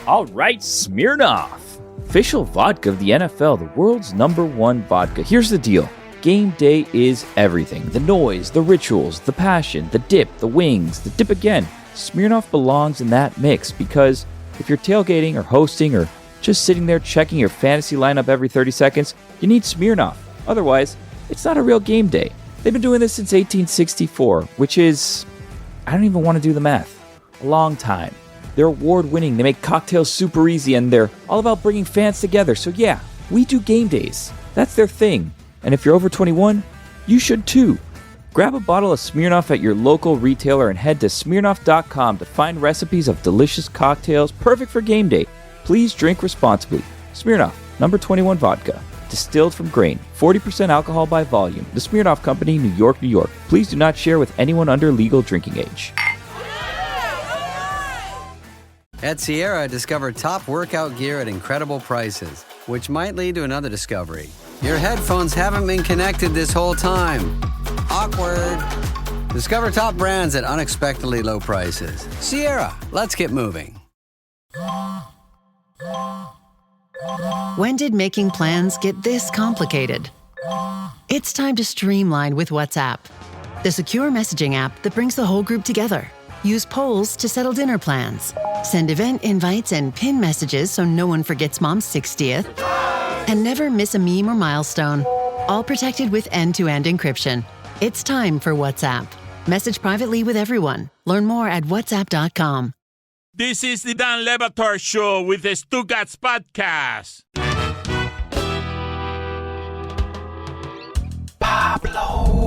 All right, Smirnoff. Official vodka of the NFL, the world's #1 vodka. Here's the deal. Game day is everything. The noise, the rituals, the passion, the dip, the wings, the dip again. Smirnoff belongs in that mix because if you're tailgating or hosting or just sitting there checking your fantasy lineup every 30 seconds, you need Smirnoff. Otherwise, it's not a real game day. They've been doing this since 1864, which is, I don't even want to do the math, a long time. They're award-winning, they make cocktails super easy, and they're all about bringing fans together. So yeah, we do game days. That's their thing. And if you're over 21, you should too. Grab a bottle of Smirnoff at your local retailer and head to Smirnoff.com to find recipes of delicious cocktails perfect for game day. Please drink responsibly. Smirnoff, #21 vodka. Distilled from grain. 40% alcohol by volume. The Smirnoff Company, New York, New York. Please do not share with anyone under legal drinking age. At Sierra, discover top workout gear at incredible prices, which might lead to another discovery. Your headphones haven't been connected this whole time. Awkward. Discover top brands at unexpectedly low prices. Sierra, let's get moving. When did making plans get this complicated? It's time to streamline with WhatsApp, the secure messaging app that brings the whole group together. Use polls to settle dinner plans. Send event invites and pin messages so no one forgets Mom's 60th. And never miss a meme or milestone. All protected with end-to-end encryption. It's time for WhatsApp. Message privately with everyone. Learn more at whatsapp.com. This is the Dan Le Batard Show with the Stugotz podcast. Pablo.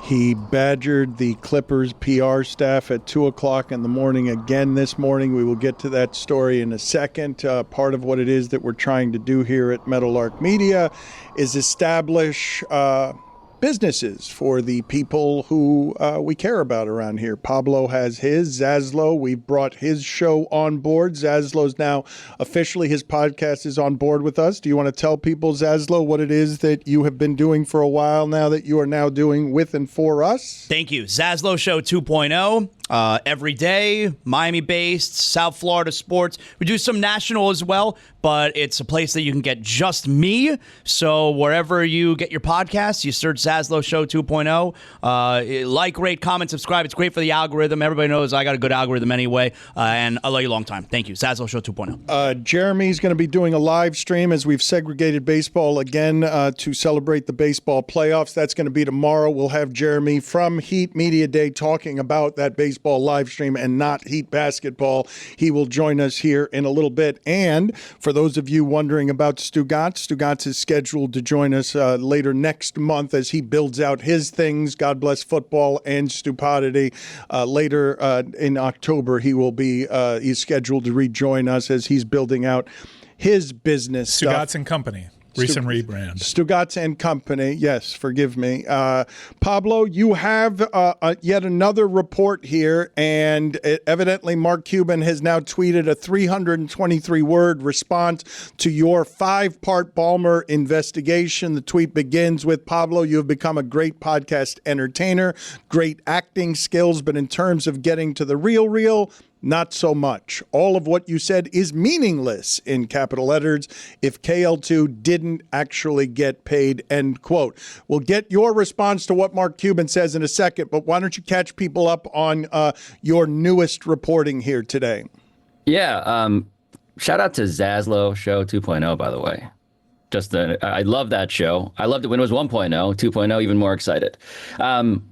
He badgered the Clippers PR staff at 2 o'clock in the morning again this morning. We will get to that story in a second. Part of what it is that we're trying to do here at Meadowlark Media is establish businesses for the people who we care about around here. Pablo has his. Zaslow, we've brought his show on board. Zaslow's now officially, his podcast is on board with us. Do you want to tell people, Zaslow, what it is that you have been doing for a while now that you are now doing with and for us? Thank you. Zaslow Show 2.0. Every day, Miami-based, South Florida sports. We do some national as well, but it's a place that you can get just me. So wherever you get your podcasts, you search Zaslow Show 2.0. Like, rate, comment, subscribe. It's great for the algorithm. Everybody knows I got a good algorithm anyway, and I'll love you a long time. Thank you. Zaslow Show 2.0. Jeremy's going to be doing a live stream as we've segregated baseball again to celebrate the baseball playoffs. That's going to be tomorrow. We'll have Jeremy from Heat Media Day talking about that baseball live stream and not Heat basketball. He will join us here in a little bit. And for those of you wondering about Stugotz is scheduled to join us later next month as he builds out his things, God Bless Football and Stupidity. Later in October, he will be he's scheduled to rejoin us as he's building out his business. Stugotz and Company. Recent rebrand. Stugotz and Company. Yes, forgive me. Pablo, you have yet another report here, and evidently Mark Cuban has now tweeted a 323-word response to your 5-part Ballmer investigation. The tweet begins with, Pablo, you have become a great podcast entertainer, great acting skills, but in terms of getting to the real, not so much. All of what you said is meaningless, in capital letters, if KL2 didn't actually get paid, end quote. We'll get your response to what Mark Cuban says in a second, but why don't you catch people up on your newest reporting here today? Yeah, shout out to Zaslow Show 2.0, by the way. I love that show. I loved it when it was 1.0, 2.0, even more excited.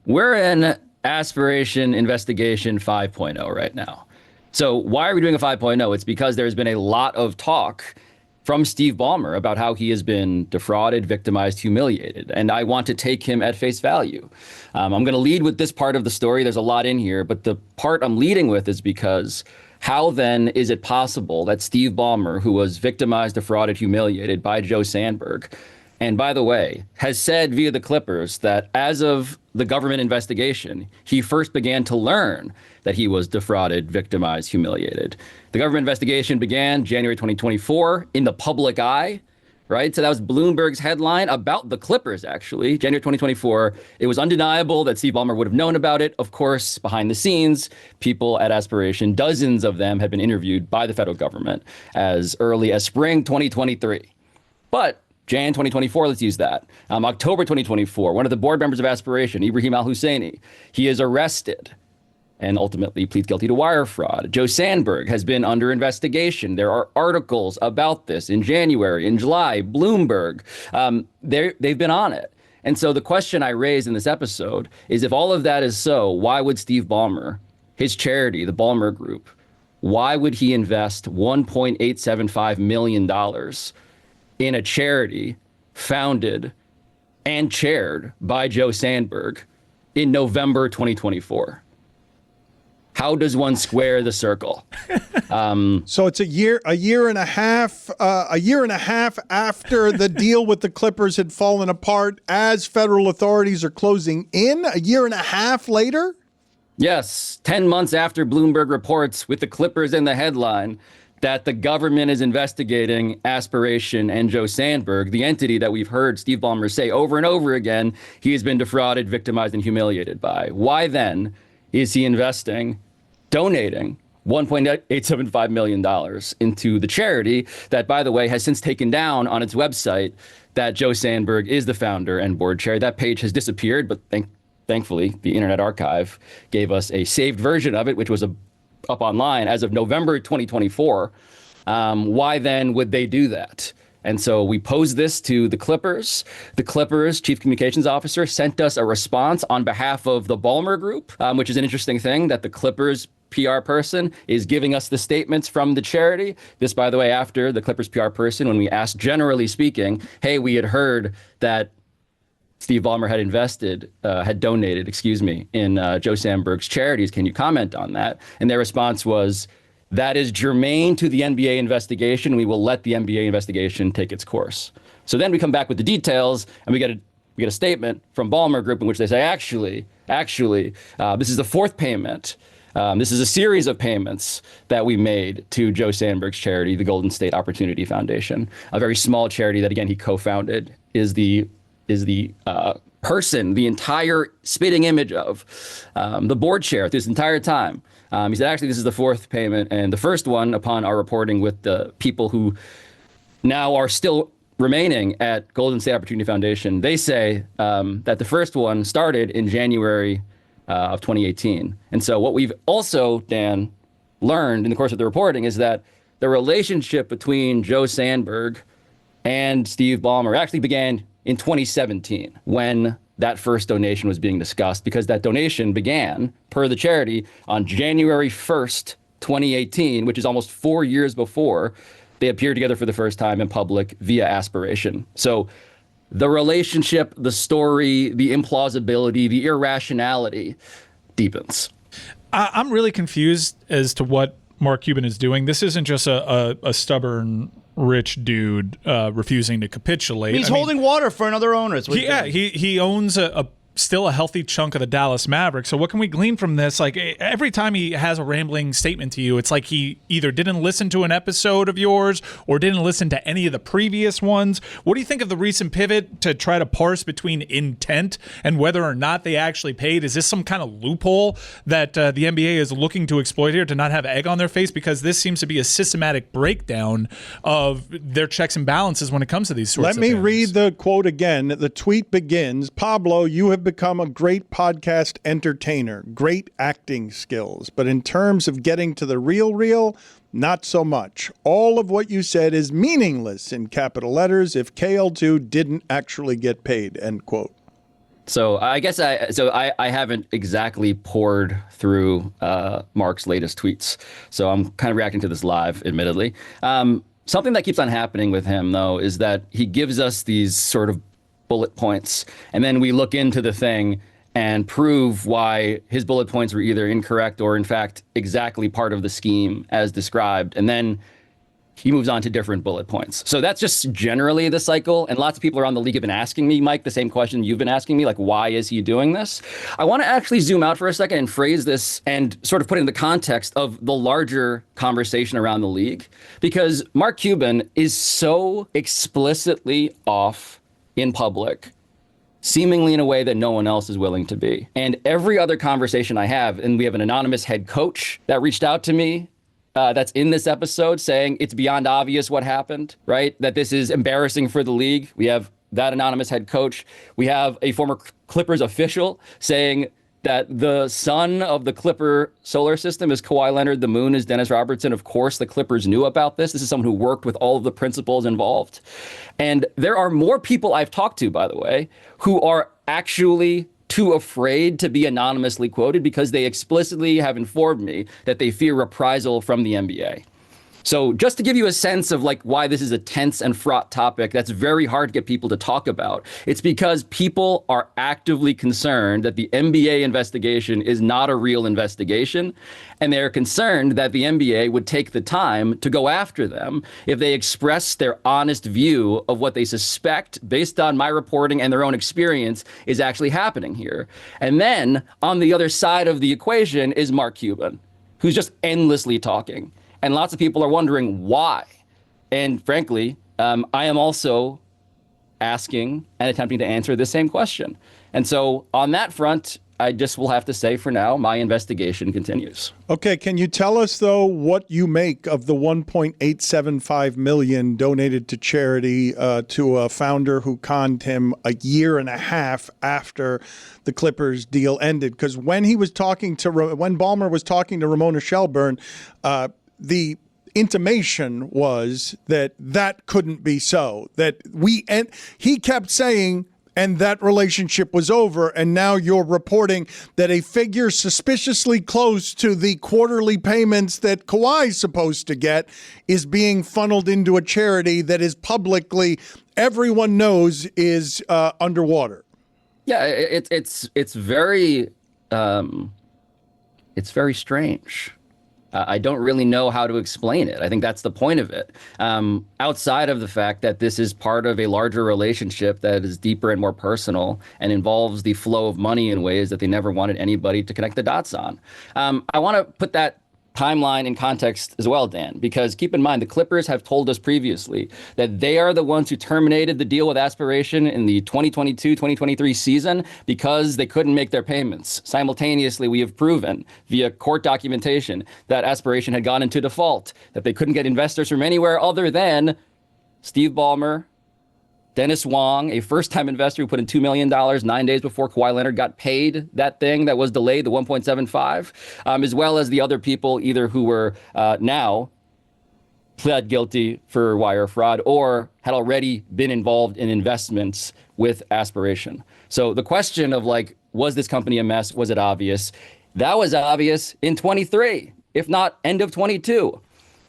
We're in Aspiration Investigation 5.0 right now. So why are we doing a 5.0? It's because there's been a lot of talk from Steve Ballmer about how he has been defrauded, victimized, humiliated. And I want to take him at face value. I'm going to lead with this part of the story. There's a lot in here, but the part I'm leading with is because how then is it possible that Steve Ballmer, who was victimized, defrauded, humiliated by Joe Sandberg, and by the way, has said via the Clippers that as of the government investigation, he first began to learn that he was defrauded, victimized, humiliated. The government investigation began January 2024 in the public eye. right? So that was Bloomberg's headline about the Clippers, actually, January 2024. It was undeniable that Steve Ballmer would have known about it. Of course, behind the scenes, people at Aspiration, dozens of them have been interviewed by the federal government as early as spring 2023. But Jan 2024, let's use that. October 2024, one of the board members of Aspiration, Ibrahim Al-Husseini, he is arrested and ultimately pleads guilty to wire fraud. Joe Sandberg has been under investigation. There are articles about this in January, in July, Bloomberg. They've been on it. And so the question I raised in this episode is, if all of that is so, why would Steve Ballmer, his charity, the Ballmer Group, why would he invest $1.875 million in a charity founded and chaired by Joe Sandberg in November 2024? How does one square the circle? So it's a year and a half after the deal with the Clippers had fallen apart, as federal authorities are closing in. A year and a half later? Yes, 10 months after Bloomberg reports with the Clippers in the headline that the government is investigating Aspiration and Joe Sandberg, the entity that we've heard Steve Ballmer say over and over again he has been defrauded, victimized, and humiliated by. Why then is he donating $1.875 million into the charity that, by the way, has since taken down on its website that Joe Sandberg is the founder and board chair? That page has disappeared, but thankfully, the Internet Archive gave us a saved version of it, which was up online as of November 2024. Why then would they do that? And so we posed this to the Clippers. The Clippers chief communications officer sent us a response on behalf of the Ballmer Group, which is an interesting thing that the Clippers PR person is giving us the statements from the charity. This, by the way, after the Clippers PR person, when we asked, generally speaking, hey, we had heard that Steve Ballmer had donated, in Joe Sandberg's charities. Can you comment on that? And their response was, that is germane to the NBA investigation. We will let the NBA investigation take its course. So then we come back with the details, and we get a statement from Ballmer Group in which they say, actually, this is the fourth payment. This is a series of payments that we made to Joe Sandberg's charity, the Golden State Opportunity Foundation, a very small charity that, again, he co-founded, is the person, the entire spitting image of the board chair this entire time. He said, actually, this is the fourth payment, and the first one, upon our reporting with the people who now are still remaining at Golden State Opportunity Foundation, they say that the first one started in January of 2018. And so what we've also, Dan, learned in the course of the reporting is that the relationship between Joe Sandberg and Steve Ballmer actually began in 2017 when that first donation was being discussed, because that donation began, per the charity, on January 1st, 2018, which is almost 4 years before they appeared together for the first time in public via Aspiration. So the relationship, the story, the implausibility, the irrationality deepens. I'm really confused as to what Mark Cuban is doing. This isn't just a stubborn rich dude refusing to capitulate. He's holding water for another owner. He owns still a healthy chunk of the Dallas Mavericks. So what can we glean from this? Like, every time he has a rambling statement to you, it's like he either didn't listen to an episode of yours or didn't listen to any of the previous ones. What do you think of the recent pivot to try to parse between intent and whether or not they actually paid? Is this some kind of loophole that the NBA is looking to exploit here to not have egg on their face? Because this seems to be a systematic breakdown of their checks and balances when it comes to these sorts of things. Let me read the quote again. The tweet begins, Pablo, you have become a great podcast entertainer, great acting skills. But in terms of getting to the real, not so much. All of what you said is meaningless in capital letters if KL2 didn't actually get paid, end quote. So I guess I haven't exactly poured through Mark's latest tweets. So I'm kind of reacting to this live, admittedly. Something that keeps on happening with him, though, is that he gives us these sort of bullet points, and then we look into the thing and prove why his bullet points were either incorrect or, in fact, exactly part of the scheme as described. And then he moves on to different bullet points. So that's just generally the cycle. And lots of people around the league have been asking me, Mike, the same question you've been asking me, like, why is he doing this? I want to actually zoom out for a second and phrase this and sort of put it in the context of the larger conversation around the league, because Mark Cuban is so explicitly off in public, seemingly in a way that no one else is willing to be. And every other conversation I have, and we have an anonymous head coach that reached out to me that's in this episode saying it's beyond obvious what happened, right? That this is embarrassing for the league. We have that anonymous head coach. We have a former Clippers official saying that the sun of the Clipper solar system is Kawhi Leonard, the moon is Dennis Robertson. Of course, the Clippers knew about this. This is someone who worked with all of the principals involved. And there are more people I've talked to, by the way, who are actually too afraid to be anonymously quoted because they explicitly have informed me that they fear reprisal from the NBA. So just to give you a sense of like why this is a tense and fraught topic that's very hard to get people to talk about, it's because people are actively concerned that the NBA investigation is not a real investigation, and they're concerned that the NBA would take the time to go after them if they express their honest view of what they suspect, based on my reporting and their own experience, is actually happening here. And then on the other side of the equation is Mark Cuban, who's just endlessly talking. And lots of people are wondering why. And frankly, I am also asking and attempting to answer the same question. And so on that front, I just will have to say for now, my investigation continues. Okay, can you tell us, though, what you make of the $1.875 million donated to charity to a founder who conned him a year and a half after the Clippers deal ended? Because when Ballmer was talking to Ramona Shelburne, the intimation was that couldn't be so, he kept saying, and that relationship was over. And now you're reporting that a figure suspiciously close to the quarterly payments that Kawhi's supposed to get is being funneled into a charity that is publicly, everyone knows, is underwater. Yeah, it's very strange. I don't really know how to explain it. I think that's the point of it. Outside of the fact that this is part of a larger relationship that is deeper and more personal and involves the flow of money in ways that they never wanted anybody to connect the dots on. I want to put that timeline in context as well, Dan, because keep in mind, the Clippers have told us previously that they are the ones who terminated the deal with Aspiration in the 2022-2023 season because they couldn't make their payments. Simultaneously, we have proven via court documentation that Aspiration had gone into default, that they couldn't get investors from anywhere other than Steve Ballmer, Dennis Wong, a first-time investor who put in $2 million 9 days before Kawhi Leonard got paid that thing that was delayed, the 1.75, as well as the other people either who were now pled guilty for wire fraud or had already been involved in investments with Aspiration. So the question of like, was this company a mess? Was it obvious? That was obvious in 23, if not end of 22.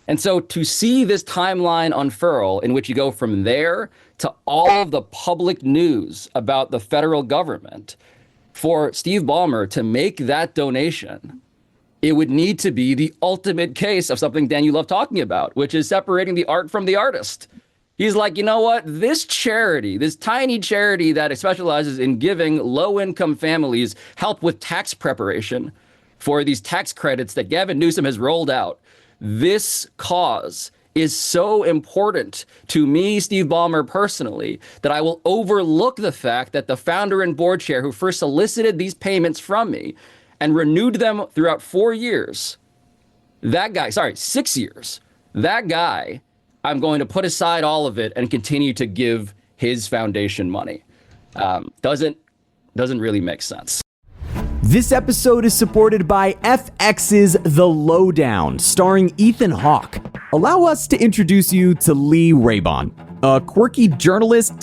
And so to see this timeline unfurl in which you go from there to all of the public news about the federal government, for Steve Ballmer to make that donation, it would need to be the ultimate case of something, Dan, you love talking about, which is separating the art from the artist. He's like, you know what? This charity, this tiny charity that specializes in giving low-income families help with tax preparation for these tax credits that Gavin Newsom has rolled out, this cause is so important to me, Steve Ballmer, personally, that I will overlook the fact that the founder and board chair who first solicited these payments from me and renewed them throughout 4 years, 6 years, that guy, I'm going to put aside all of it and continue to give his foundation money. Doesn't really make sense. This episode is supported by FX's The Lowdown, starring Ethan Hawke. Allow us to introduce you to Lee Raybon, a quirky journalist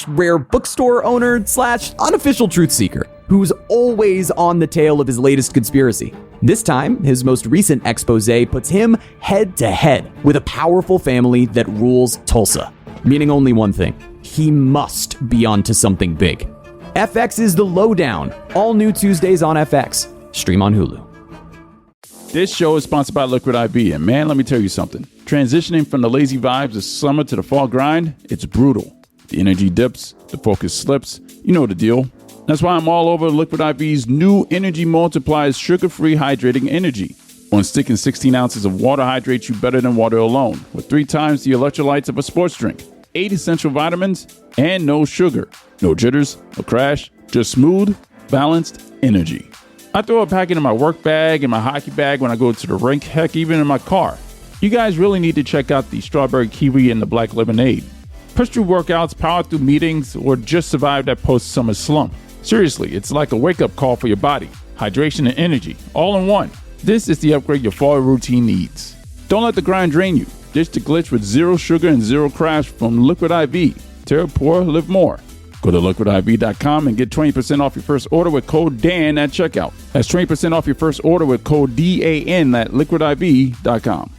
/ rare bookstore owner / unofficial truth seeker who's always on the tail of his latest conspiracy. This time, his most recent expose puts him head to head with a powerful family that rules Tulsa, meaning only one thing: he must be onto something big. FX is The Lowdown, all new Tuesdays on FX. Stream on Hulu. This show is sponsored by Liquid IV, and man, let me tell you something. Transitioning from the lazy vibes of summer to the fall grind, it's brutal. The energy dips, the focus slips, you know the deal. That's why I'm all over Liquid IV's new Energy Multipliers sugar-free hydrating energy. One stick and 16 ounces of water hydrates you better than water alone, with 3 times the electrolytes of a sports drink, 8 essential vitamins, and no sugar. No jitters, no crash, just smooth, balanced energy. I throw a packet in my work bag and my hockey bag when I go to the rink, heck, even in my car. You guys really need to check out the strawberry kiwi and the black lemonade. Push through workouts, power through meetings, or just survive that post-summer slump. Seriously, it's like a wake-up call for your body. Hydration and energy, all in one. This is the upgrade your fall routine needs. Don't let the grind drain you. Ditch the glitch with 0 sugar and 0 crash from Liquid IV. Tear poor, live more. Go to liquidiv.com and get 20% off your first order with code DAN at checkout. That's 20% off your first order with code DAN at liquidiv.com.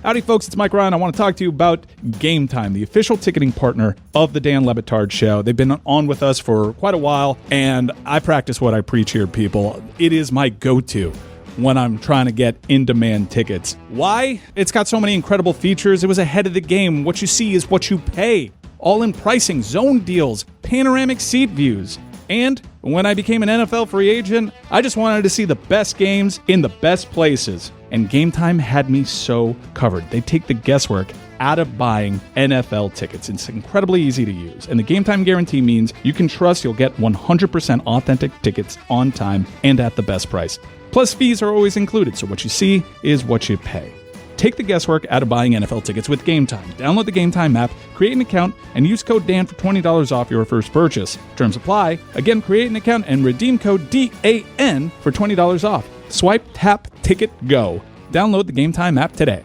Howdy, folks. It's Mike Ryan. I want to talk to you about Game Time, the official ticketing partner of the Dan Le Batard Show. They've been on with us for quite a while, and I practice what I preach here, people. It is my go-to when I'm trying to get in-demand tickets. Why? It's got so many incredible features. It was ahead of the game. What you see is what you pay. All-in pricing, zone deals, panoramic seat views. And when I became an NFL free agent, I just wanted to see the best games in the best places. And Game Time had me so covered. They take the guesswork out of buying NFL tickets. It's incredibly easy to use. And the Game Time guarantee means you can trust you'll get 100% authentic tickets on time and at the best price. Plus, fees are always included, so what you see is what you pay. Take the guesswork out of buying NFL tickets with Game Time. Download the Game Time app, create an account, and use code DAN for $20 off your first purchase. Terms apply. Again, create an account and redeem code DAN for $20 off. Swipe, tap, ticket, go. Download the Game Time app today.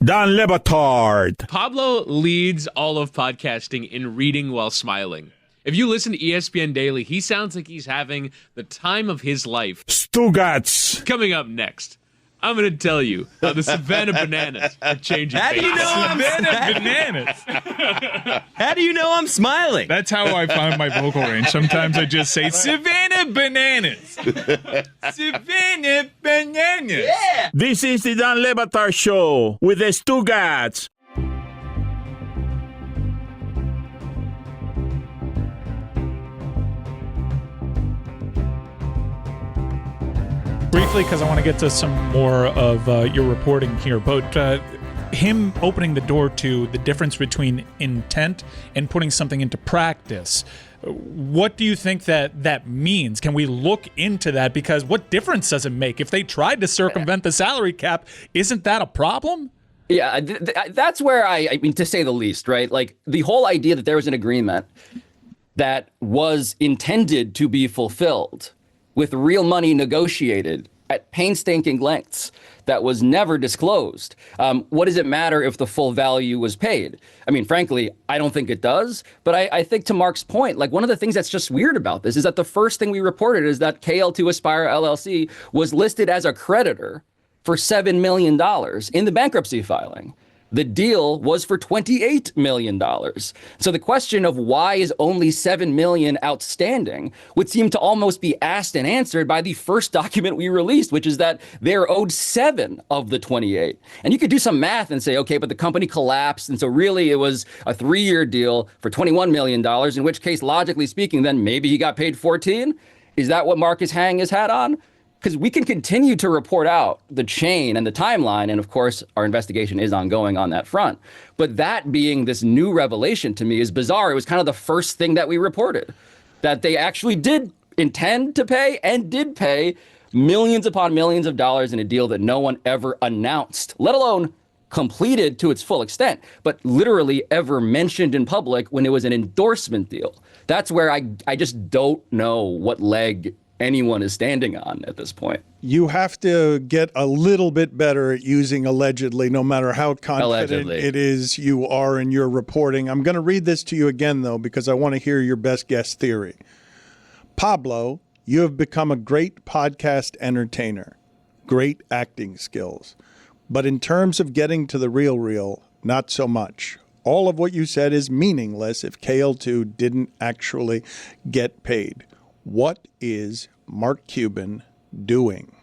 Dan Le Batard. Pablo leads all of podcasting in reading while smiling. If you listen to ESPN Daily, he sounds like he's having the time of his life. Stugotz. Coming up next, I'm going to tell you how the Savannah Bananas are changing How do you know I'm Savannah Bananas. How do you know I'm smiling? That's how I find my vocal range. Sometimes I just say Savannah Bananas. Savannah Bananas. Yeah. This is the Dan Le Batard Show with the Stugotz. Briefly, because I want to get to some more of your reporting here, but him opening the door to the difference between intent and putting something into practice. What do you think that means? Can we look into that? Because what difference does it make? If they tried to circumvent the salary cap, isn't that a problem? Yeah, that's where I mean, to say the least, right? Like the whole idea that there was an agreement that was intended to be fulfilled with real money negotiated at painstaking lengths that was never disclosed. What does it matter if the full value was paid? I mean, frankly, I don't think it does. But I think to Mark's point, like one of the things that's just weird about this is that the first thing we reported is that KL2 Aspire LLC was listed as a creditor for $7 million in the bankruptcy filing. The deal was for $28 million. So the question of why is only $7 million outstanding would seem to almost be asked and answered by the first document we released, which is that they're owed 7 of the 28. And you could do some math and say, okay, but the company collapsed. And so really it was a 3-year deal for $21 million, in which case, logically speaking, then maybe he got paid 14. Is that what Mark is hanging his hat on? Because we can continue to report out the chain and the timeline, and of course, our investigation is ongoing on that front. But that being this new revelation to me is bizarre. It was kind of the first thing that we reported, that they actually did intend to pay and did pay millions upon millions of dollars in a deal that no one ever announced, let alone completed to its full extent, but literally ever mentioned in public when it was an endorsement deal. That's where I just don't know what leg anyone is standing on at this point. You have to get a little bit better at using allegedly, no matter how confident it is you are in your reporting. I'm going to read this to you again, though, because I want to hear your best guess theory. Pablo, you have become a great podcast entertainer, great acting skills. But in terms of getting to the real, not so much. All of what you said is meaningless if KL2 didn't actually get paid. What is Mark Cuban doing?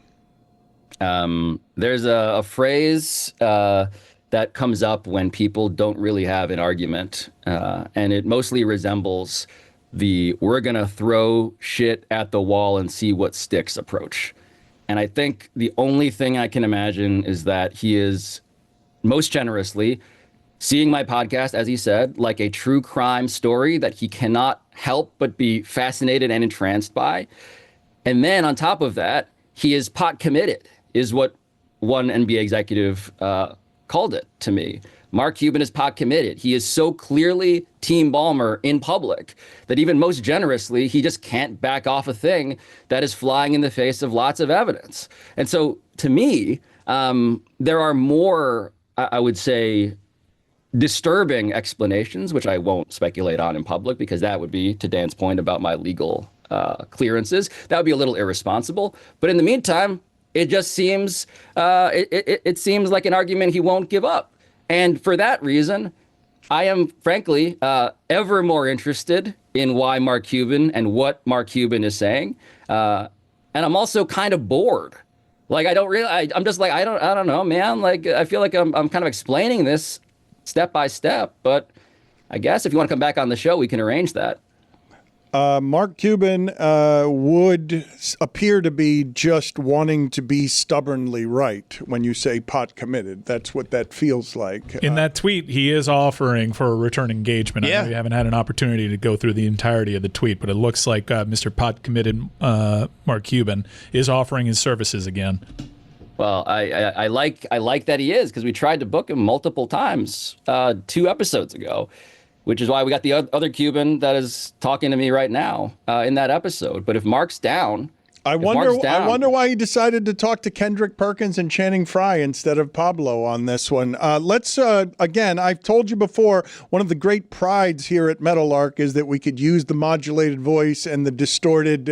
There's a phrase that comes up when people don't really have an argument, and it mostly resembles the "we're gonna throw shit at the wall and see what sticks" approach. And I think the only thing I can imagine is that he is most generously seeing my podcast, as he said, like a true crime story that he cannot help but be fascinated and entranced by. And then on top of that, he is pot committed, is what one NBA executive called it to me. Mark Cuban is pot committed. He is so clearly Team Ballmer in public that even most generously, he just can't back off a thing that is flying in the face of lots of evidence. And so to me, there are more, I would say, disturbing explanations, which I won't speculate on in public because that would be, to Dan's point about my legal clearances, that would be a little irresponsible. But in the meantime, it just seems it seems like an argument he won't give up. And for that reason, I am frankly ever more interested in why Mark Cuban and what Mark Cuban is saying. And I'm also kind of bored. Like, I'm just like, I don't know, man. Like, I feel like I'm kind of explaining this step by step, but I guess if you want to come back on the show, we can arrange that. Mark Cuban would appear to be just wanting to be stubbornly right when you say pot committed. That's what that feels like. In that tweet, he is offering for a return engagement. I know you haven't had an opportunity to go through the entirety of the tweet, but it looks like Mr. Pot committed Mark Cuban is offering his services again. Well, I like that he is, because we tried to book him multiple times 2 episodes ago, which is why we got the other Cuban that is talking to me right now in that episode. But if Mark's down, I wonder why he decided to talk to Kendrick Perkins and Channing Frye instead of Pablo on this one. Let's again, I've told you before, one of the great prides here at Meadowlark is that we could use the modulated voice and the distorted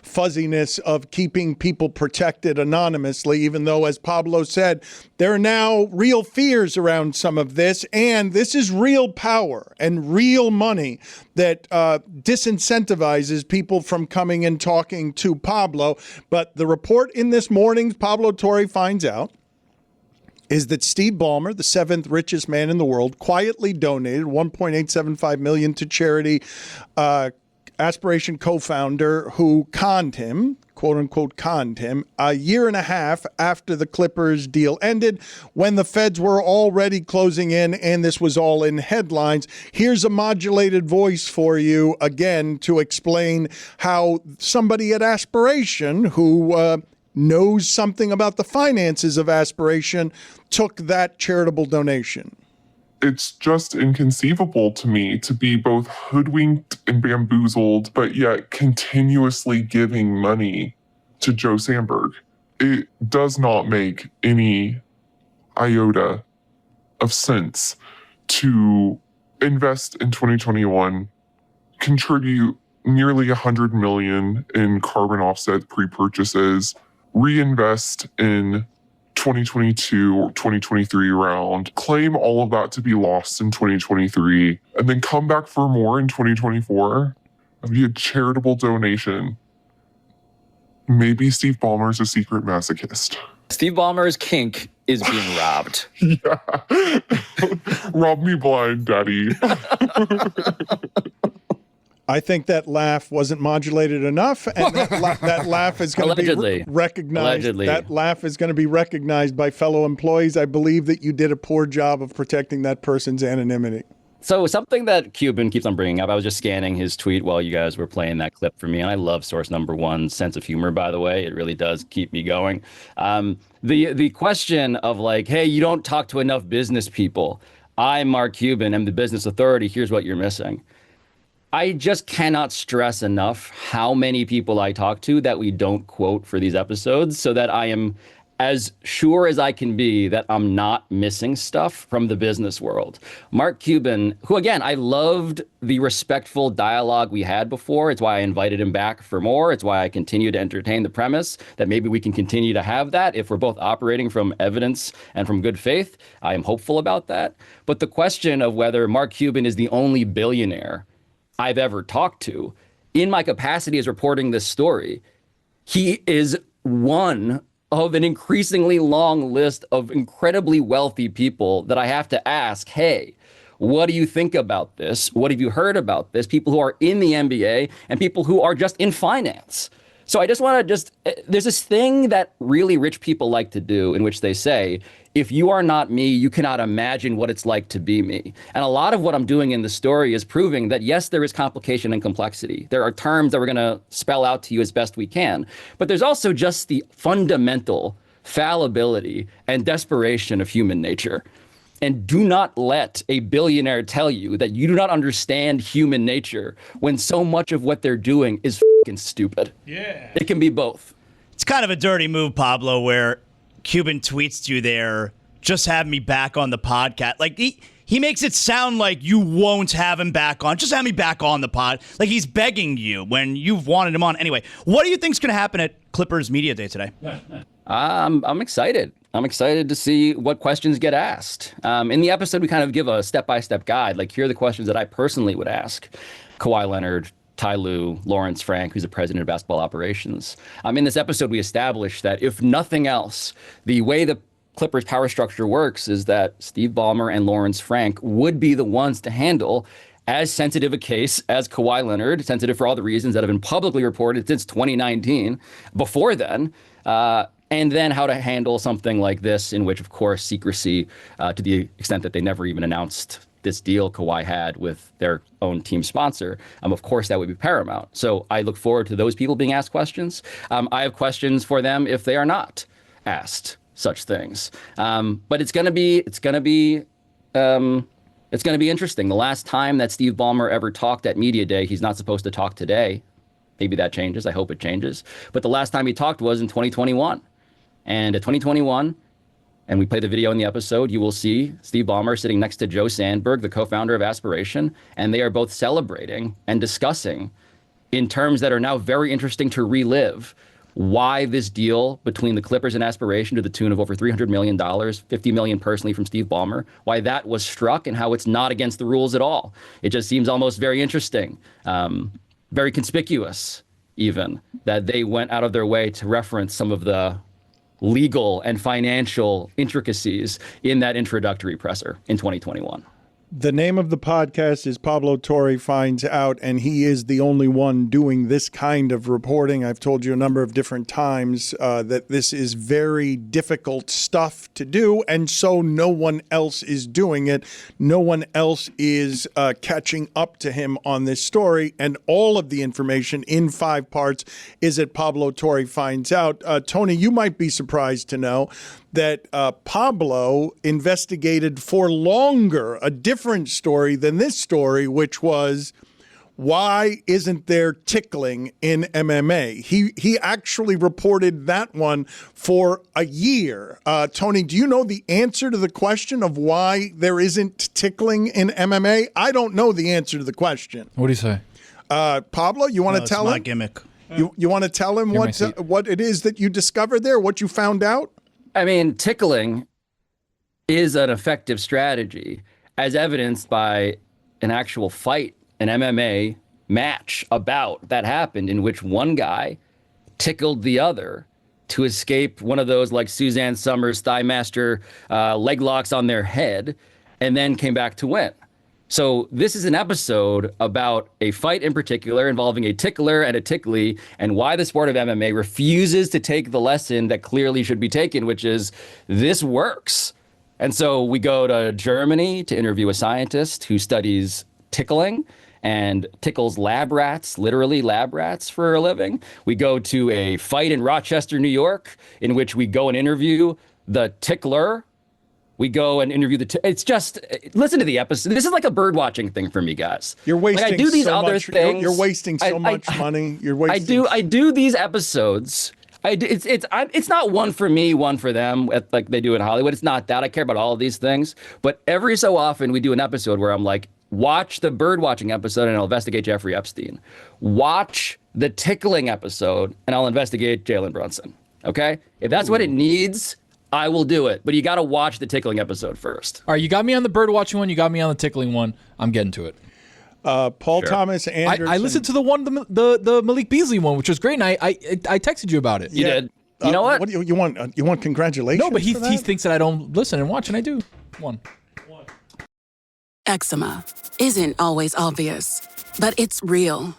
fuzziness of keeping people protected anonymously, even though, as Pablo said, there are now real fears around some of this, and this is real power and real money that disincentivizes people from coming and talking to Pablo. But the report in this morning's Pablo Torre finds out is that Steve Ballmer, the 7th richest man in the world, quietly donated $1.875 million to charity. Aspiration co-founder who conned him, quote unquote conned him, a year and a half after the Clippers deal ended, when the feds were already closing in and this was all in headlines. Here's a modulated voice for you again to explain how somebody at Aspiration who knows something about the finances of Aspiration took that charitable donation. It's just inconceivable to me to be both hoodwinked and bamboozled, but yet continuously giving money to Joe Sandberg. It does not make any iota of sense to invest in 2021, contribute nearly $100 million in carbon offset pre-purchases, reinvest in 2022 or 2023 round, claim all of that to be lost in 2023, and then come back for more in 2024 via charitable donation. Maybe Steve Ballmer's a secret masochist. Steve Ballmer's kink is being robbed. Yeah. Rob me blind, daddy. I think that laugh wasn't modulated enough, and that laugh is going to be recognized. Allegedly. That laugh is going to be recognized by fellow employees. I believe that you did a poor job of protecting that person's anonymity. So something that Cuban keeps on bringing up, I was just scanning his tweet while you guys were playing that clip for me, and I love source number one's sense of humor, by the way. It really does keep me going. The question of like, hey, you don't talk to enough business people. I'm Mark Cuban, I'm the business authority. Here's what you're missing. I just cannot stress enough how many people I talk to that we don't quote for these episodes, so that I am as sure as I can be that I'm not missing stuff from the business world. Mark Cuban, who again, I loved the respectful dialogue we had before. It's why I invited him back for more. It's why I continue to entertain the premise that maybe we can continue to have that if we're both operating from evidence and from good faith. I am hopeful about that. But the question of whether Mark Cuban is the only billionaire I've ever talked to, in my capacity as reporting this story, he is one of an increasingly long list of incredibly wealthy people that I have to ask, hey, what do you think about this? What have you heard about this? People who are in the NBA and people who are just in finance. So I just want to there's this thing that really rich people like to do in which they say, if you are not me, you cannot imagine what it's like to be me. And a lot of what I'm doing in the story is proving that, yes, there is complication and complexity. There are terms that we're going to spell out to you as best we can. But there's also just the fundamental fallibility and desperation of human nature. And do not let a billionaire tell you that you do not understand human nature when so much of what they're doing is fucking stupid. Yeah. It can be both. It's kind of a dirty move, Pablo, where Cuban tweets to you there, just have me back on the podcast. Like, he makes it sound like you won't have him back on. Just have me back on the pod. Like, he's begging you when you've wanted him on. Anyway, what do you think's going to happen at Clippers Media Day today? I'm excited. I'm excited to see what questions get asked. In the episode, we kind of give a step-by-step guide. Like, here are the questions that I personally would ask Kawhi Leonard, Ty Lue, Lawrence Frank, who's the president of basketball operations. In this episode, we established that if nothing else, the way the Clippers power structure works is that Steve Ballmer and Lawrence Frank would be the ones to handle as sensitive a case as Kawhi Leonard, sensitive for all the reasons that have been publicly reported since 2019. Before then, and then how to handle something like this, in which, of course, secrecy, to the extent that they never even announced this deal Kawhi had with their own team sponsor, of course, that would be paramount. So I look forward to those people being asked questions. I have questions for them if they are not asked such things. But it's going to be interesting. The last time that Steve Ballmer ever talked at Media Day, he's not supposed to talk today. Maybe that changes. I hope it changes. But the last time he talked was in 2021. And at 2021, and we play the video in the episode, you will see Steve Ballmer sitting next to Joe Sandberg, the co-founder of Aspiration, and they are both celebrating and discussing in terms that are now very interesting to relive why this deal between the Clippers and Aspiration to the tune of over $300 million, $50 million personally from Steve Ballmer, why that was struck and how it's not against the rules at all. It just seems almost very interesting, very conspicuous even, that they went out of their way to reference some of the legal and financial intricacies in that introductory presser in 2021. The name of the podcast is Pablo Torre Finds Out, and he is the only one doing this kind of reporting. I've told you a number of different times that this is very difficult stuff to do, and so no one else is doing it. No one else is catching up to him on this story, and all of the information in 5 parts is at Pablo Torre Finds Out. Tony, you might be surprised to know that Pablo investigated for longer a different story than this story, which was, why isn't there tickling in MMA? He actually reported that one for a year. Tony, do you know the answer to the question of why there isn't tickling in MMA? I don't know the answer to the question. What do you say? Pablo, you want to tell him? It's my gimmick. You want to tell him what it is that you discovered there, what you found out? I mean, tickling is an effective strategy, as evidenced by an actual fight, an MMA match that happened in which one guy tickled the other to escape one of those like Suzanne Summers thigh master leg locks on their head, and then came back to win. So this is an episode about a fight in particular involving a tickler and a tickly, and why the sport of MMA refuses to take the lesson that clearly should be taken, which is this works. And so we go to Germany to interview a scientist who studies tickling and tickles lab rats, literally lab rats, for a living. We go to a fight in Rochester, New York, in which we go and interview the tickler. We go and interview it's just, listen to the episode. This is like a bird watching thing for me, guys. You're wasting I do these so other much, things. You're wasting so much money. You're wasting. I do these episodes. It's not one for me, one for them, like they do in Hollywood. It's not that. I care about all of these things. But every so often we do an episode where I'm like, watch the bird watching episode and I'll investigate Jeffrey Epstein. Watch the tickling episode and I'll investigate Jalen Brunson. Okay? If that's what it needs, I will do it, but you got to watch the tickling episode first. All right, you got me on the bird watching one. You got me on the tickling one. I'm getting to it. Paul Thomas Anderson. I listened to the Malik Beasley one, which was great, and I texted you about it. You did. You know what? What do you want? You want congratulations? No, but he for that? thinks that I don't listen and watch, and I do. One. Eczema isn't always obvious, but it's real.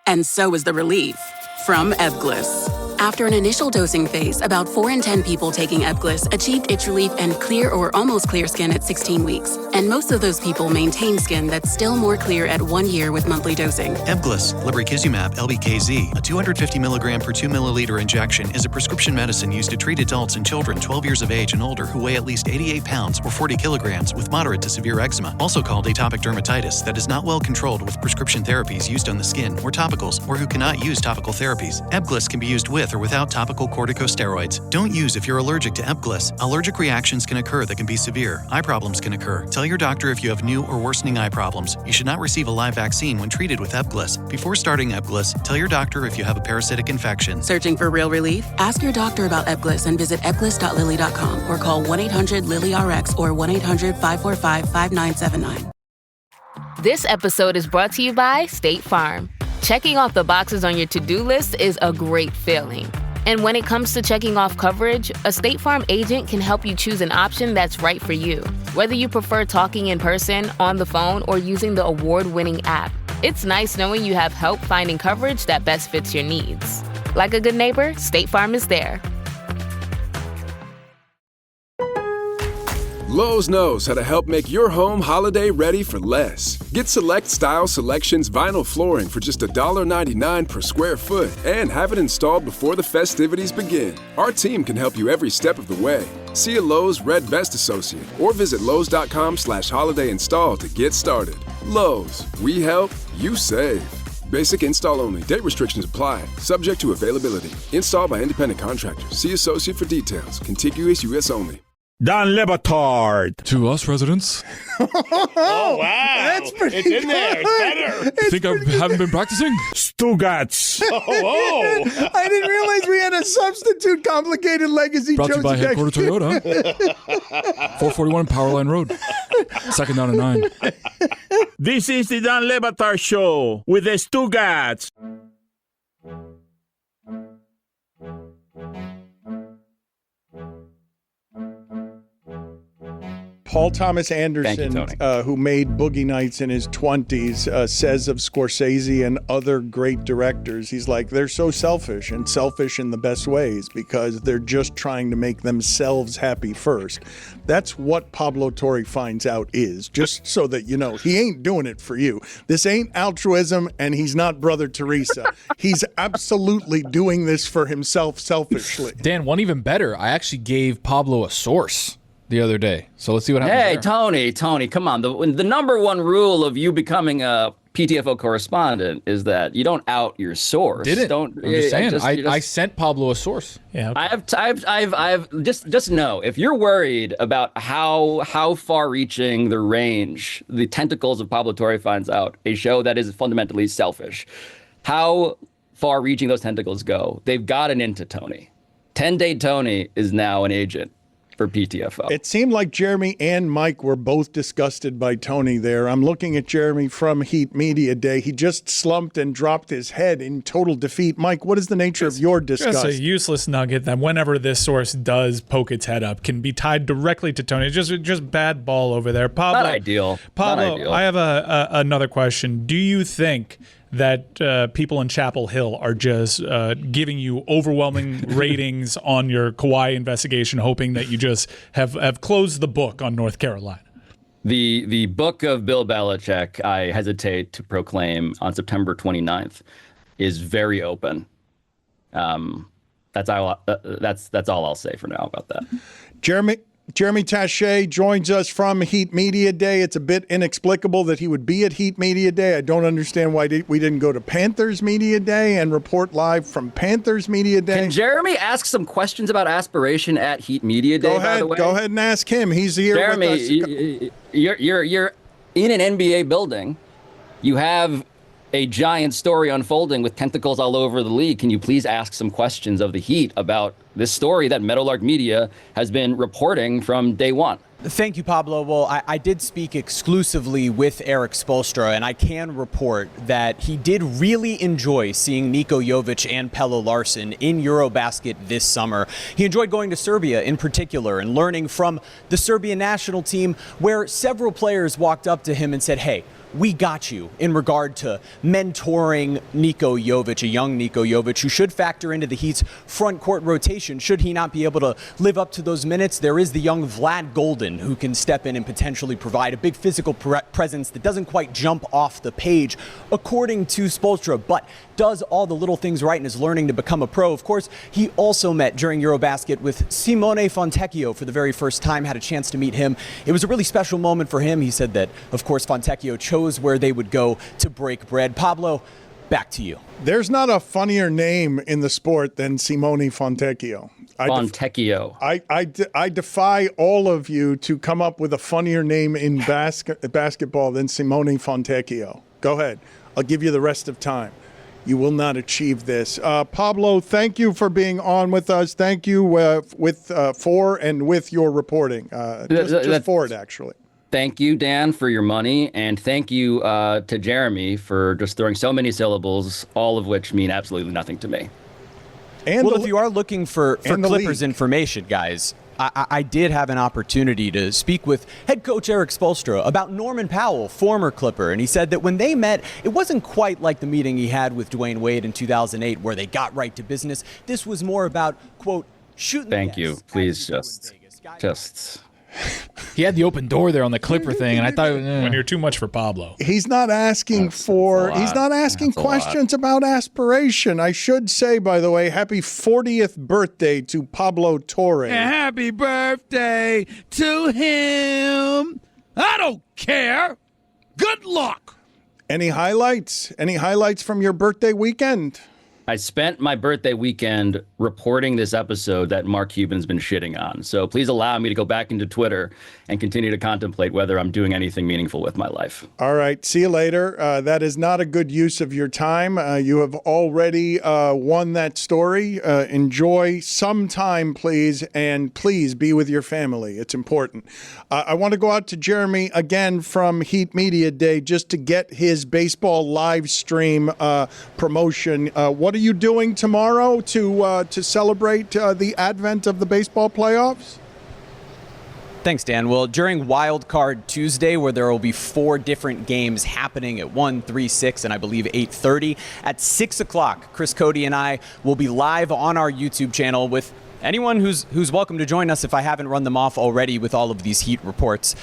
And so is the relief from Ebglyss. After an initial dosing phase, about 4 in 10 people taking Ebglyss achieved itch relief and clear or almost clear skin at 16 weeks. And most of those people maintain skin that's still more clear at 1 year with monthly dosing. Ebglyss, lebrikizumab LBKZ, a 250 milligram per 2 milliliter injection, is a prescription medicine used to treat adults and children 12 years of age and older who weigh at least 88 pounds or 40 kilograms with moderate to severe eczema, also called atopic dermatitis, that is not well controlled with prescription therapies used on the skin or topicals, or who cannot use topical therapies. Ebglyss can be used with or without topical corticosteroids. Don't use if you're allergic to Ebglyss. Allergic reactions can occur that can be severe. Eye problems can occur. Tell your doctor if you have new or worsening eye problems. You should not receive a live vaccine when treated with Ebglyss. Before starting Ebglyss, tell your doctor if you have a parasitic infection. Searching for real relief? Ask your doctor about Ebglyss and visit ebglyss.lilly.com or call 1-800-LILY-RX or 1-800-545-5979. This episode is brought to you by State Farm. Checking off the boxes on your to-do list is a great feeling. And when it comes to checking off coverage, a State Farm agent can help you choose an option that's right for you. Whether you prefer talking in person, on the phone, or using the award-winning app, it's nice knowing you have help finding coverage that best fits your needs. Like a good neighbor, State Farm is there. Lowe's knows how to help make your home holiday ready for less. Get Select Style Selections vinyl flooring for just $1.99 per square foot and have it installed before the festivities begin. Our team can help you every step of the way. See a Lowe's Red Vest associate or visit Lowe's.com/holiday install to get started. Lowe's, we help, you save. Basic install only. Date restrictions apply. Subject to availability. Installed by independent contractors. See associate for details. Contiguous U.S. only. Don Le Batard. To us residents. Oh, wow. That's pretty It's in there. It's better. Think I haven't been practicing? Stugotz. I didn't realize we had a substitute complicated legacy. Brought to you by Headquarter Toyota. 441 Powerline Road. Second down and 9. This is the Don Le Batard Show with the Stugotz. Paul Thomas Anderson, who made Boogie Nights in his 20s, says of Scorsese and other great directors, he's like, they're so selfish, and selfish in the best ways, because they're just trying to make themselves happy first. That's what Pablo Torre finds out is, just so that you know, he ain't doing it for you. This ain't altruism, and he's not Brother Teresa. He's absolutely doing this for himself selfishly. Dan, one even better. I actually gave Pablo a source the other day. So let's see what happens. Hey, there. Tony, come on. The number one rule of you becoming a PTFO correspondent is that you don't out your source. I'm just saying. I sent Pablo a source. Yeah. I've just know, if you're worried about how far-reaching the range, the tentacles of Pablo Torre finds out, a show that is fundamentally selfish, how far-reaching those tentacles go, they've gotten into Tony. 10-Day Tony is now an agent for PTFO. It seemed like Jeremy and Mike were both disgusted by Tony there. I'm looking at Jeremy from Heat Media Day. He just slumped and dropped his head in total defeat. Mike, what is the nature of your disgust? It's a useless nugget that whenever this source does poke its head up can be tied directly to Tony. Just bad ball over there. Pablo, Not ideal. Pablo, Not ideal. I have another question. Do you think that people in Chapel Hill are just giving you overwhelming ratings on your Kawhi investigation, hoping that you just have closed the book on North Carolina? The book of Bill Belichick, I hesitate to proclaim on September 29th, is very open. That's all I'll say for now about that. Jeremy Taché joins us from Heat Media Day. It's a bit inexplicable that he would be at Heat Media Day. I don't understand why we didn't go to Panthers Media Day and report live from Panthers Media Day. Can Jeremy ask some questions about Aspiration at Heat Media Day, by the way? Go ahead and ask him. He's here Jeremy, with us. You're in an NBA building. You have a giant story unfolding with tentacles all over the league. Can you please ask some questions of the Heat about this story that Meadowlark Media has been reporting from day one? Thank you, Pablo. Well, I did speak exclusively with Erik Spoelstra, and I can report that he did really enjoy seeing Niko Jovic and Pelle Larsson in Eurobasket this summer. He enjoyed going to Serbia in particular and learning from the Serbian national team, where several players walked up to him and said, "Hey, we got you," in regard to mentoring Niko Jovic, a young Niko Jovic, who should factor into the Heat's front court rotation. Should he not be able to live up to those minutes, there is the young Vlad Golden, who can step in and potentially provide a big physical presence that doesn't quite jump off the page, according to Spoelstra, but does all the little things right and is learning to become a pro. Of course, he also met during Eurobasket with Simone Fontecchio for the very first time, had a chance to meet him. It was a really special moment for him. He said that, of course, Fontecchio chose where they would go to break bread. Pablo, back to you. There's not a funnier name in the sport than Simone Fontecchio. Fontecchio. I defy all of you to come up with a funnier name in basketball than Simone Fontecchio. Go ahead. I'll give you the rest of time. You will not achieve this. Pablo, thank you for being on with us. Thank you for and with your reporting. Just for it, actually. Thank you, Dan, for your money, and thank you to Jeremy for just throwing so many syllables, all of which mean absolutely nothing to me. And well, if you are looking for Clippers information, guys, I did have an opportunity to speak with head coach Erik Spoelstra about Norman Powell, former Clipper, and he said that when they met, it wasn't quite like the meeting he had with Dwayne Wade in 2008 where they got right to business. This was more about, quote, shooting. Thank you. Please just. He had the open door there on the Clipper thing, and I thought when you're too much for Pablo. He's not asking questions about aspiration. I should say, by the way, happy 40th birthday to Pablo Torre. Happy birthday to him. I don't care. Good luck. Any highlights? Any highlights from your birthday weekend? I spent my birthday weekend reporting this episode that Mark Cuban's been shitting on. So please allow me to go back into Twitter and continue to contemplate whether I'm doing anything meaningful with my life. All right. See you later. That is not a good use of your time. You have already won that story. Enjoy some time, please. And please be with your family. It's important. I want to go out to Jeremy again from Heat Media Day just to get his baseball live stream promotion. What are you doing tomorrow to celebrate the advent of the baseball playoffs? Thanks, Dan. Well, during Wild Card Tuesday, where there will be 4 different games happening at 1, 3, 6, and I believe 8:30, at 6 o'clock, Chris Cody and I will be live on our YouTube channel with anyone who's welcome to join us if I haven't run them off already with all of these Heat reports.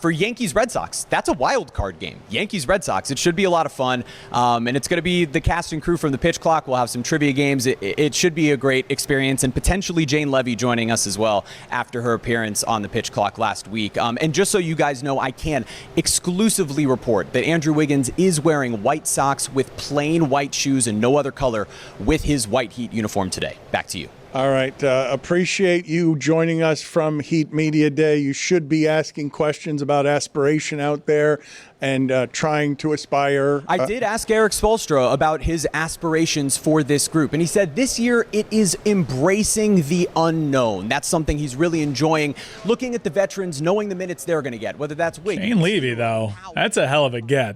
For Yankees-Red Sox, that's a wild card game. Yankees-Red Sox, it should be a lot of fun. And it's going to be the cast and crew from the Pitch Clock. We'll have some trivia games. It should be a great experience, and potentially Jane Levy joining us as well after her appearance on the Pitch Clock last week. And just so you guys know, I can exclusively report that Andrew Wiggins is wearing white socks with plain white shoes and no other color with his white Heat uniform today. Back to you. All right. Appreciate you joining us from Heat Media Day. You should be asking questions about aspiration out there and trying to aspire. I did ask Erik Spoelstra about his aspirations for this group, and he said this year it is embracing the unknown. That's something he's really enjoying, looking at the veterans, knowing the minutes they're going to get, whether that's Wiggins. Shane Levy, though, that's a hell of a get.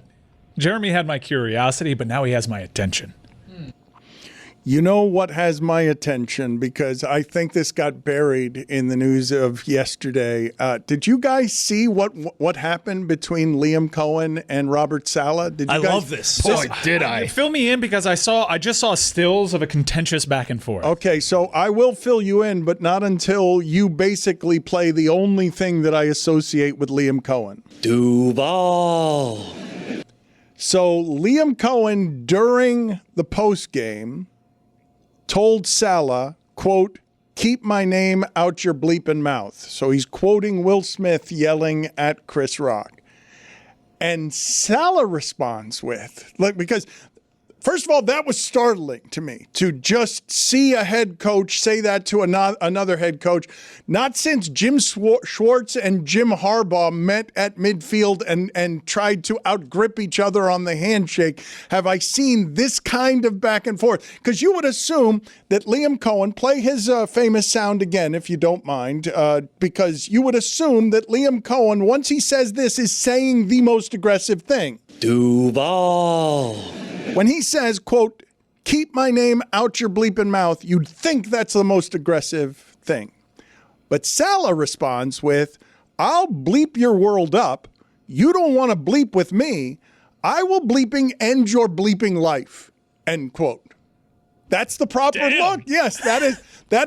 Jeremy had my curiosity, but now he has my attention. You know what has my attention, because I think this got buried in the news of yesterday. Did you guys see what happened between Liam Cohen and Robert Saleh? Did you guys love this. Boy, did I. Fill me in, because I just saw stills of a contentious back and forth. Okay, so I will fill you in, but not until you basically play the only thing that I associate with Liam Cohen. Duval. So Liam Cohen, during the postgame, told Saleh, quote, "Keep my name out your bleeping mouth." So he's quoting Will Smith yelling at Chris Rock. And Saleh responds with, because First of all, that was startling to me, to just see a head coach say that to another head coach. Not since Jim Schwartz and Jim Harbaugh met at midfield and tried to outgrip each other on the handshake have I seen this kind of back and forth. Because you would assume that Liam Cohen, play his famous sound again if you don't mind, because you would assume that Liam Cohen, once he says this, is saying the most aggressive thing. Duval. When he says, quote, keep my name out your bleeping mouth, you'd think that's the most aggressive thing. But Salah responds with, I'll bleep your world up. You don't want to bleep with me. I will bleeping end your bleeping life, end quote. That's the proper look. Yes, that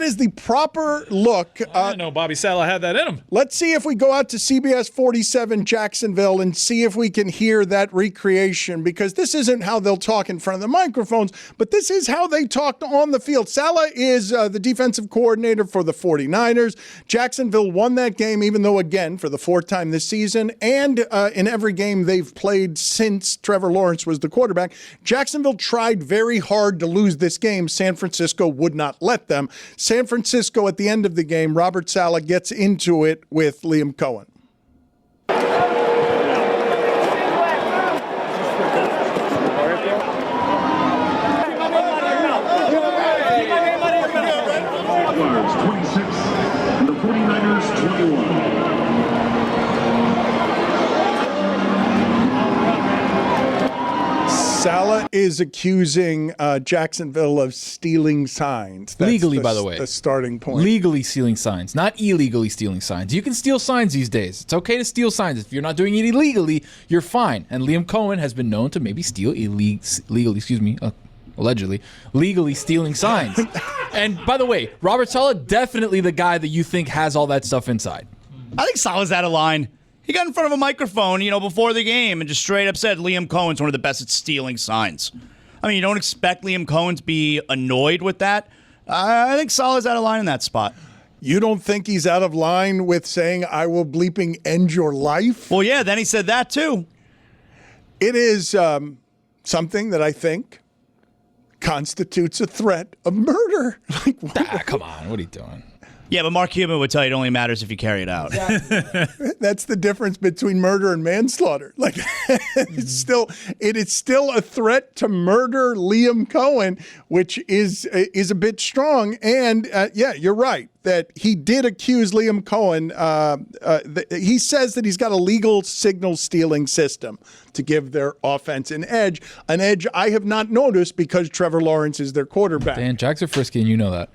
is the proper look. I didn't know Bobby Salah had that in him. Let's see if we go out to CBS 47 Jacksonville and see if we can hear that recreation, because this isn't how they'll talk in front of the microphones, but this is how they talked on the field. Salah is the defensive coordinator for the 49ers. Jacksonville won that game, even though, again, for the fourth time this season, and in every game they've played since Trevor Lawrence was the quarterback. Jacksonville tried very hard to lose this game. San Francisco would not let them. San Francisco, at the end of the game, Robert Saleh gets into it with Liam Cohen. Salah is accusing Jacksonville of stealing signs. That's legally, by the way. The starting point. Legally stealing signs, not illegally stealing signs. You can steal signs these days. It's okay to steal signs. If you're not doing it illegally, you're fine. And Liam Cohen has been known to maybe steal allegedly, legally stealing signs. And by the way, Robert Saleh, definitely the guy that you think has all that stuff inside. I think Saleh's out of line. He got in front of a microphone, before the game and just straight up said Liam Cohen's one of the best at stealing signs. I mean, you don't expect Liam Cohen to be annoyed with that. I think Saleh's out of line in that spot. You don't think he's out of line with saying, I will bleeping end your life? Well, yeah, then he said that too. It is something that I think constitutes a threat of murder. Come on, what are you doing? Yeah, but Mark Cuban would tell you it only matters if you carry it out. That's the difference between murder and manslaughter. It is still a threat to murder Liam Cohen, which is a bit strong. And you're right that he did accuse Liam Cohen. He says that he's got a legal signal stealing system to give their offense an edge I have not noticed because Trevor Lawrence is their quarterback. Dan, Jacks are frisky, and you know that.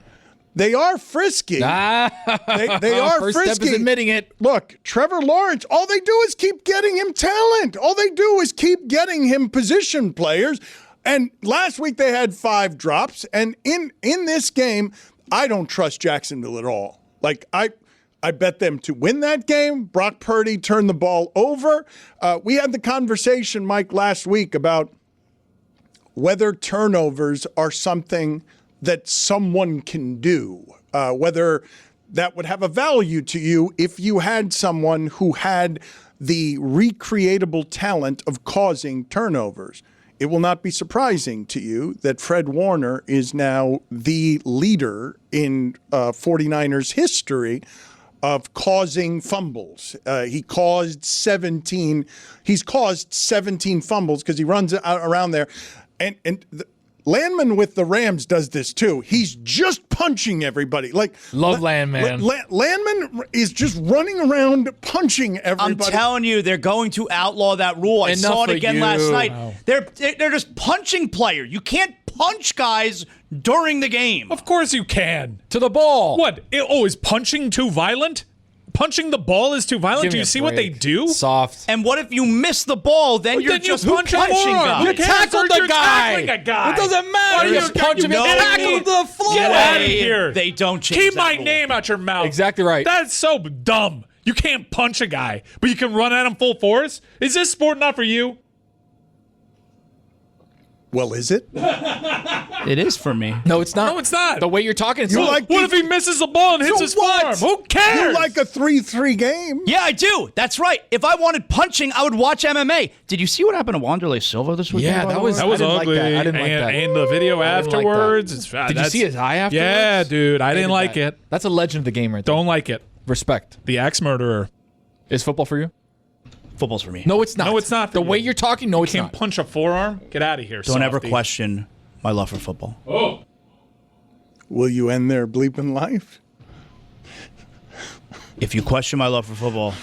They are frisky. They are First frisky. step is admitting it. Look, Trevor Lawrence, all they do is keep getting him talent. All they do is keep getting him position players. And last week they had 5 drops. And in this game, I don't trust Jacksonville at all. I bet them to win that game. Brock Purdy turned the ball over. We had the conversation, Mike, last week about whether turnovers are something that someone can do, whether that would have a value to you if you had someone who had the recreatable talent of causing turnovers. It will not be surprising to you that Fred Warner is now the leader in 49ers history of causing fumbles. He's caused 17 fumbles because he runs around there. And Landman with the Rams does this too. He's just punching everybody. Love Landman. Landman is just running around punching everybody. I'm telling you, they're going to outlaw that rule. I saw it again last night. Wow. They're just punching players. You can't punch guys during the game. Of course you can. To the ball. What? Is punching too violent? Punching the ball is too violent? Do you see what they do? Soft. And what if you miss the ball? Then you're just punching guys. You tackled the guy. Tackling a guy. It doesn't matter. You just punch him and tackle the floor. Get out of here. They don't change Keep that my rule. name out your mouth. Exactly right. That's so dumb. You can't punch a guy, but you can run at him full force? Is this sport not for you? Well, is it? It is for me. No, it's not. No, it's not. The way you're talking, it's What if he misses the ball and hits his what? farm? Who cares? You like a 3-3 game? Yeah, I do. That's right. If I wanted punching, I would watch MMA. Did you see what happened to Wanderlei Silva this weekend? Yeah, that was That was I didn't ugly. Like that. I didn't like that. And the video afterwards. Did you see his eye afterwards? Yeah, dude. I didn't like it. That's a legend of the game right there. Don't like it. Respect. The axe murderer. Is football for you? Football's for me. No, it's not. No, it's not. The way you're talking, no, it's Can't not. punch a forearm? Get out of here, Don't ever softy. question my love for football. Oh. Will you end their bleeping life? If you question my love for football,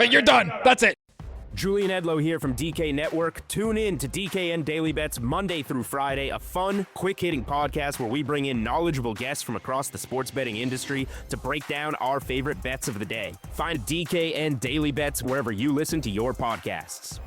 You're done. That's it. Julian Edlow here from DK Network. Tune in to DKN Daily Bets Monday through Friday, a fun, quick-hitting podcast where we bring in knowledgeable guests from across the sports betting industry to break down our favorite bets of the day. Find DKN Daily Bets wherever you listen to your podcasts.